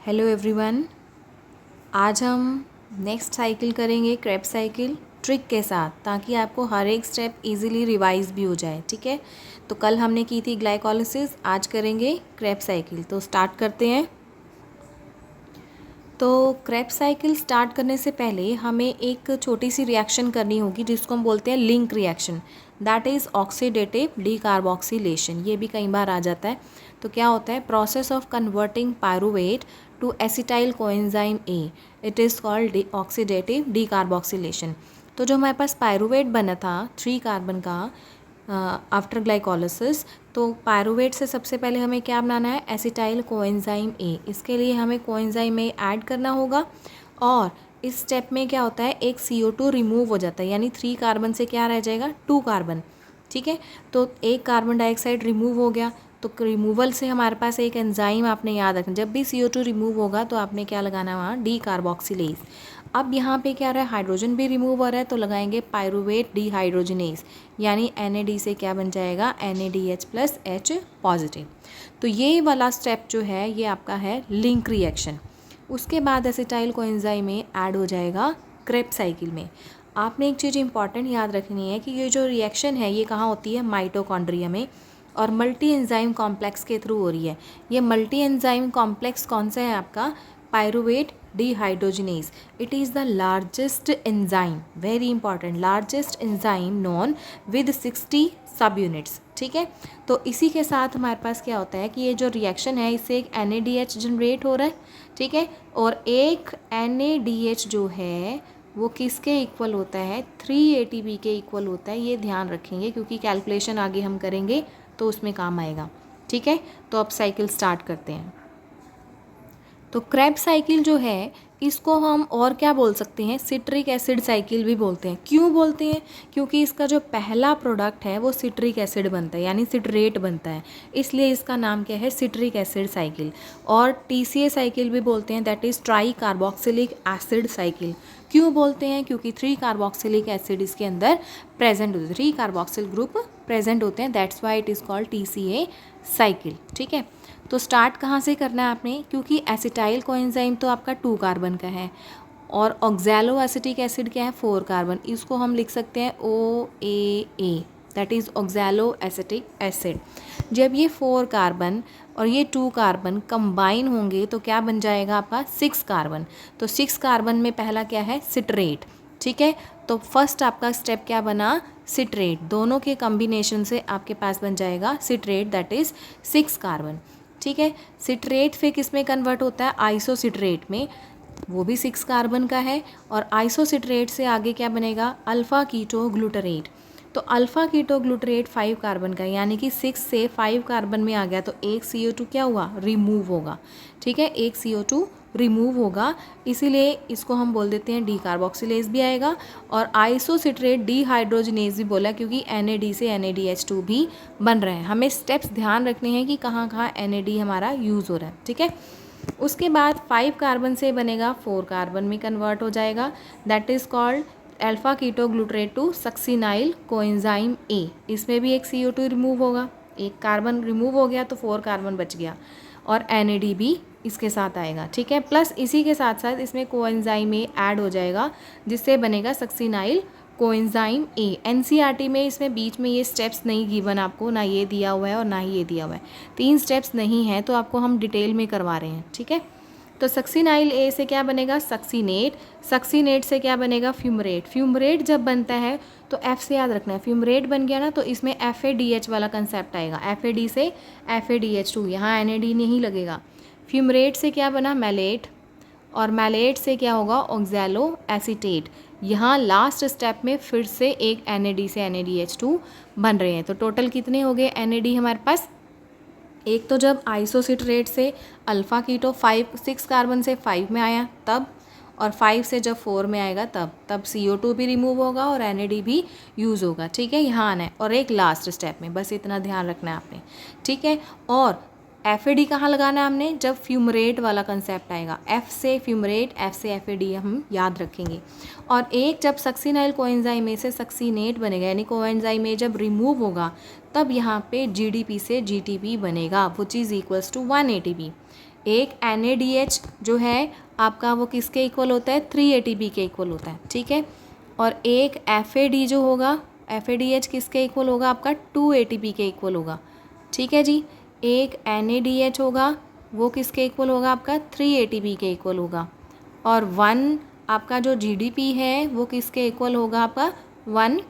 Hello everyone. आज हम next cycle करेंगे क्रेब्स साइकिल ट्रिक के साथ, ताकि आपको हर एक स्टेप इजीली रिवाइज भी हो जाए। ठीक है, तो कल हमने की थी ग्लाइकोलिसिस, आज करेंगे क्रेब्स साइकिल। तो स्टार्ट करते हैं। तो क्रेब्स साइकिल स्टार्ट करने से पहले हमें एक छोटी सी रिएक्शन करनी होगी, जिसको हम बोलते हैं link reaction. That is oxidative decarboxylation. ये भी कई बार आ जाता है। तो क्या होता है? Process of converting pyruvate to acetyl coenzyme A, it is called oxidative decarboxylation. तो जो हमारे पास पायरुवेट बना था 3 कार्बन का आफ्टर ग्लाइकोलिसिस, तो पायरुवेट से सबसे पहले हमें क्या बनाना है? एसिटाइल कोएंजाइम ए। इसके लिए हमें कोएंजाइम ए ऐड करना होगा। और इस स्टेप में क्या होता है, एक CO2 रिमूव हो जाता है, यानी 3 कार्बन से क्या रह जाएगा? 2 कार्बन। ठीक है, तो एक कार्बन डाइऑक्साइड रिमूव हो गया। तो रिमूवल से हमारे पास एक एंजाइम आपने याद रखना, जब भी CO2 रिमूव होगा तो आपने क्या लगाना वहाँ? डीकार्बोक्सिलेज। अब यहाँ पे क्या रहा है? हाइड्रोजन भी रिमूव हो रहा है, तो लगाएंगे पायरुवेट डीहाइड्रोजनेज, यानी NAD से क्या बन जाएगा? NADH plus H positive. तो ये वाला स्टेप जो है ये आपका है लिंक रिएक्शन। उसके बाद एसिटाइल कोएंजाइम में ऐड हो जाएगा क्रेब्स साइकिल में। आपने एक चीज़ इंपॉर्टेंट याद रखनी है कि ये जो रिएक्शन है ये कहाँ होती है? माइटोकॉन्ड्रिया में, और मल्टी एंजाइम कॉम्प्लेक्स के थ्रू हो रही है। ये मल्टी एंजाइम कॉम्प्लेक्स कौन सा है आपका? Pyruvate dehydrogenase. It is the largest enzyme, very important, largest enzyme known with 60 subunits. ठीक है, तो इसी के साथ हमारे पास क्या होता है कि ये जो रिएक्शन है इससे एक NADH जनरेट हो रहा है। ठीक है, और एक NADH जो है वो किसके इक्वल होता है? 3 ATP के इक्वल होता है। ये ध्यान रखेंगे क्योंकि कैलकुलेशन आगे हम करेंगे तो उसमें काम आएगा। ठीक है, तो अब साइकिल स्टार्ट करते हैं। तो क्रेब साइकिल जो है इसको हम और क्या बोल सकते हैं? सिट्रिक एसिड साइकिल भी बोलते हैं। क्यों बोलते हैं? क्योंकि इसका जो पहला प्रोडक्ट है वो सिट्रिक एसिड बनता है, यानी सिट्रेट बनता है, इसलिए इसका नाम क्या है? Citric acid cycle. और TCA साइकिल भी बोलते हैं, that is try carboxylic acid cycle. क्यों बोलते हैं? क्योंकि 3 कार्बोक्सिलिक एसिड इसके अंदर प्रेजेंट होते हैं, 3 कार्बोक्सिल ग्रुप प्रेजेंट होते हैं, that's why it is called TCA cycle. ठीक है, तो स्टार्ट कहाँ से करना है आपने? क्योंकि एसिटाइल कोएंजाइम तो आपका 2 कार्बन का है, और ऑक्सैलो एसिटिक एसिड क्या है? 4 कार्बन। इसको हम लिख सकते हैं OAA, that is oxalo acetic acid. जब ये 4 कार्बन और ये 2 कार्बन कंबाइन होंगे तो क्या बन जाएगा आपका? 6 कार्बन। तो 6 कार्बन में पहला क्या है? सिट्रेट। ठीक है, तो फर्स्ट आपका स्टेप क्या बना? सिट्रेट। दोनों के कॉम्बिनेशन से आपके पास बन जाएगा सिट्रेट, दैट इज़ 6 कार्बन। ठीक है, सिट्रेट फिर किस में कन्वर्ट होता है? आइसोसिट्रेट में, वो भी 6 कार्बन का है। और आइसोसिट्रेट से आगे क्या बनेगा? Alpha keto glutarate. तो अल्फ़ा कीटो ग्लूटरेट 5 कार्बन का, यानी कि 6 से 5 कार्बन में आ गया, तो एक CO2 क्या हुआ? रिमूव होगा। ठीक है, एक CO2 रिमूव होगा, इसीलिए इसको हम बोल देते हैं डीकार्बोक्सिलेज भी आएगा। और आइसोसिट्रेट डीहाइड्रोजनेज भी बोला, क्योंकि NAD से NADH2 भी बन रहे हैं। हमें स्टेप्स ध्यान रखने हैं कि कहाँ कहाँ NAD हमारा यूज़ हो रहा है। ठीक है, उसके बाद 5 कार्बन से बनेगा 4 कार्बन में कन्वर्ट हो जाएगा, that is called alpha keto glutarate to succinyl coenzyme A. इसमें भी एक CO2 रिमूव होगा, एक कार्बन रिमूव हो गया तो 4 कार्बन बच गया, और NAD भी इसके साथ आएगा। ठीक है, प्लस इसी के साथ साथ इसमें कोएंजाइम ए ऐड हो जाएगा, जिससे बनेगा सक्सिनाइल कोएंजाइम ए। NCERT में इसमें बीच में ये स्टेप्स नहीं गिवन आपको, ना ये दिया हुआ है और ना ही ये दिया हुआ है, 3 स्टेप्स नहीं है, तो आपको हम डिटेल में करवा रहे हैं। ठीक है, तो सक्सिनाइल ए से क्या बनेगा? सक्सीनेट। सक्सीनेट से क्या बनेगा? फ्यूमरेट। फ्यूमरेट जब बनता है तो F से याद रखना है, फ्यूमरेट बन गया ना तो इसमें FADH वाला कंसेप्ट आएगा, FAD से FADH2, यहाँ NAD नहीं लगेगा। फ्यूमरेट से क्या बना? मैलेट। और मैलेट से क्या होगा? Oxalo acetate. यहाँ लास्ट स्टेप में फिर से एक NAD से NADH2 बन रहे हैं। तो टोटल कितने हो गए NAD हमारे पास? एक तो जब आइसोसिट्रेट से अल्फ़ा कीटो 6 कार्बन से 5 में आया तब, और 5 से जब 4 में आएगा तब CO2 भी रिमूव होगा और NAD भी यूज़ होगा। ठीक है, यहाँ आना है। और एक लास्ट स्टेप में, बस इतना ध्यान रखना है आपने। ठीक है, और FAD कहाँ लगाना है हमने? जब फ्यूमरेट वाला कंसेप्ट आएगा, F से फ्यूमरेट, F से FAD हम याद रखेंगे। और एक जब सक्सिनाइल कोएंजाइम ए से सक्सीनेट बनेगा, यानी कोएंजाइम ए जब रिमूव होगा तब यहाँ पे GDP से GTP बनेगा, which is equals to 1 ATP। एक NADH जो है आपका वो किसके इक्वल होता है, 3 ATP के इक्वल होता है, ठीक है। और एक FAD जो होगा, FADH किसके इक्वल होगा, आपका 2 ATP के इक्वल होगा, ठीक है जी। एक NADH होगा वो किसके इक्वल होगा, आपका 3 ATP के इक्वल होगा। और 1 आपका जो GDP है वो किसके इक्वल होगा, आपका 1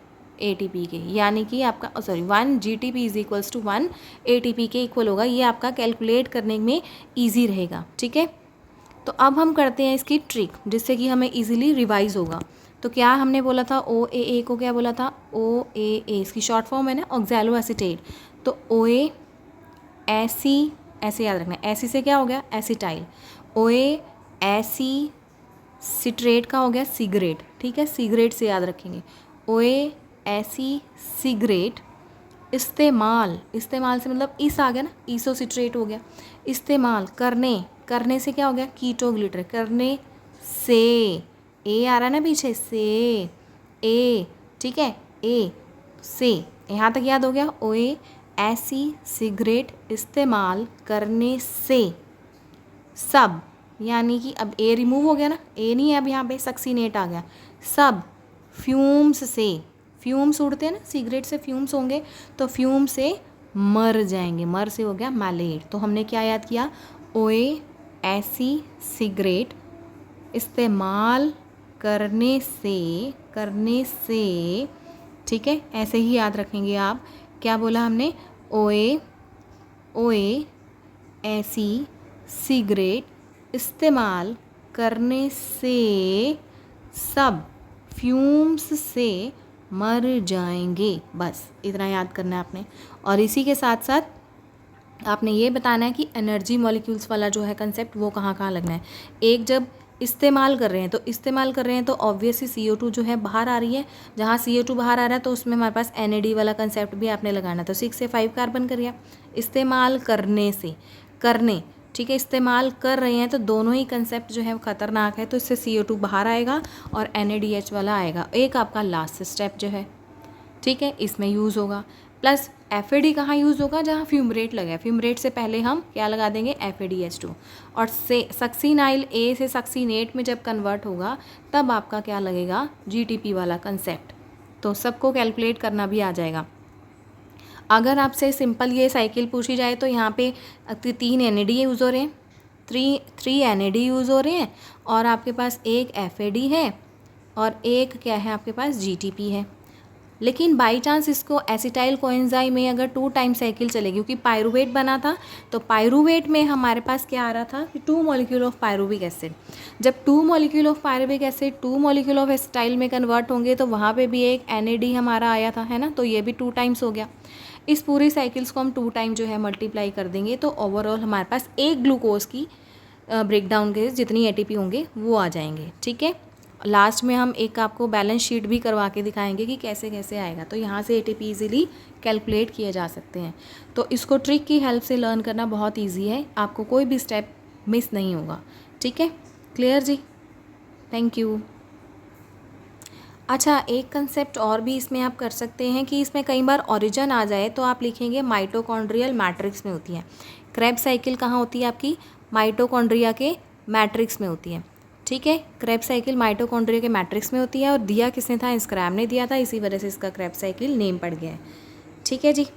ATP के, यानी कि आपका 1 GTP is equals to 1 ATP के इक्वल होगा। ये आपका कैलकुलेट करने में ईजी रहेगा, ठीक है। तो अब हम करते हैं इसकी ट्रिक, जिससे कि हमें इजीली रिवाइज होगा। तो क्या हमने बोला था, OAA को क्या बोला था, OAA इसकी शॉर्ट फॉर्म है ना, ऑक्सैलो एसीटेट। तो OA ऐसी, ऐसे याद रखना है, ऐसी से क्या हो गया, एसिटाइल। OA ऐसी सिट्रेट का हो गया सिगरेट, ठीक है, सिगरेट से याद रखेंगे। OA ऐसी सिगरेट इस्तेमाल, इस्तेमाल से मतलब इस आ गया ना, ईसोसिट्रेट हो गया। इस्तेमाल करने से क्या हो गया, कीटोग्लिटर, करने से ए आ रहा है ना पीछे से, ए, ठीक है, ए से, यहाँ तक याद हो गया। OA ऐसी सिगरेट इस्तेमाल करने से सब, यानी कि अब ए रिमूव हो गया ना, ए नहीं है अब यहाँ पे, सक्सीनेट आ गया। सब फ्यूम्स से, फ्यूम्स उड़ते हैं ना सिगरेट से, फ्यूम्स होंगे तो फ्यूम से मर जाएंगे, मर से हो गया मैलेट। तो हमने क्या याद किया, OA ऐसी सिगरेट इस्तेमाल करने से, ठीक है, ऐसे ही याद रखेंगे आप। क्या बोला हमने, OA ऐसी सिगरेट इस्तेमाल करने से सब फ्यूम्स से मर जाएंगे, बस इतना याद करना है आपने। और इसी के साथ साथ आपने ये बताना है कि एनर्जी मॉलिक्यूल्स वाला जो है कंसेप्ट वो कहाँ कहाँ लगना है। एक जब इस्तेमाल कर रहे हैं, तो इस्तेमाल कर रहे हैं तो ऑब्वियसली CO2 जो है बाहर आ रही है, जहाँ CO2 बाहर आ रहा है तो उसमें हमारे पास NAD वाला कंसेप्ट भी आपने लगाना। तो 6 से 5 कार्बन कर गया, इस्तेमाल करने से, करने, ठीक है, इस्तेमाल कर रहे हैं तो दोनों ही कंसेप्ट जो है वो खतरनाक है। तो इससे CO2 बाहर आएगा और NADH वाला आएगा। एक आपका लास्ट स्टेप जो है, ठीक है, इसमें यूज़ होगा। प्लस FAD कहाँ यूज़ होगा, जहाँ फ्यूमरेट लगा है, फ्यूमरेट से पहले हम क्या लगा देंगे, FADH2। और से सक्सीनाइल A से सक्सीनेट में जब कन्वर्ट होगा तब आपका क्या लगेगा, GTP वाला कंसेप्ट। तो सबको कैलकुलेट करना भी आ जाएगा। अगर आपसे सिंपल ये साइकिल पूछी जाए तो यहाँ पे 3 NAD यूज़ हो रहे हैं, 3 NAD यूज़ हो रहे हैं, और आपके पास एक FAD है और एक क्या है आपके पास, GTP है। लेकिन बाई चांस इसको एसिटाइल कोएंजाइम में अगर 2 टाइम साइकिल चलेगी, क्योंकि पायरुवेट बना था, तो पायरुवेट में हमारे पास क्या आ रहा था कि 2 मॉलिक्यूल ऑफ पायरुविक एसिड। जब 2 molecule of pyruvic acid 2 molecule of acetyl में कन्वर्ट होंगे तो वहाँ पे भी एक NAD हमारा आया था, है ना, तो ये भी 2 टाइम्स हो गया। इस पूरी साइकिल्स को हम 2 टाइम जो है मल्टीप्लाई कर देंगे तो ओवरऑल हमारे पास एक ग्लूकोज की ब्रेकडाउन के जितनी ATP होंगे वो आ जाएंगे, ठीक है। लास्ट में हम एक आपको बैलेंस शीट भी करवा के दिखाएंगे कि कैसे कैसे आएगा। तो यहाँ से ATP इजीली कैलकुलेट किए जा सकते हैं। तो इसको ट्रिक की हेल्प से लर्न करना बहुत ईजी है, आपको कोई भी स्टेप मिस नहीं होगा, ठीक है। क्लियर जी, थैंक यू। अच्छा, एक कंसेप्ट और भी इसमें आप कर सकते हैं कि इसमें कई बार ओरिजिन आ जाए तो आप लिखेंगे माइटोकॉन्ड्रियल मैट्रिक्स में होती है। क्रेब साइकिल कहाँ होती है आपकी, माइटोकॉन्ड्रिया के मैट्रिक्स में होती है, ठीक है। क्रेब साइकिल माइटोकॉन्ड्रिया के मैट्रिक्स में होती है, और दिया किसने था, स्क्रैब ने दिया था, इसी वजह से इसका क्रेब साइकिल नेम पड़ गया है, ठीक है जी।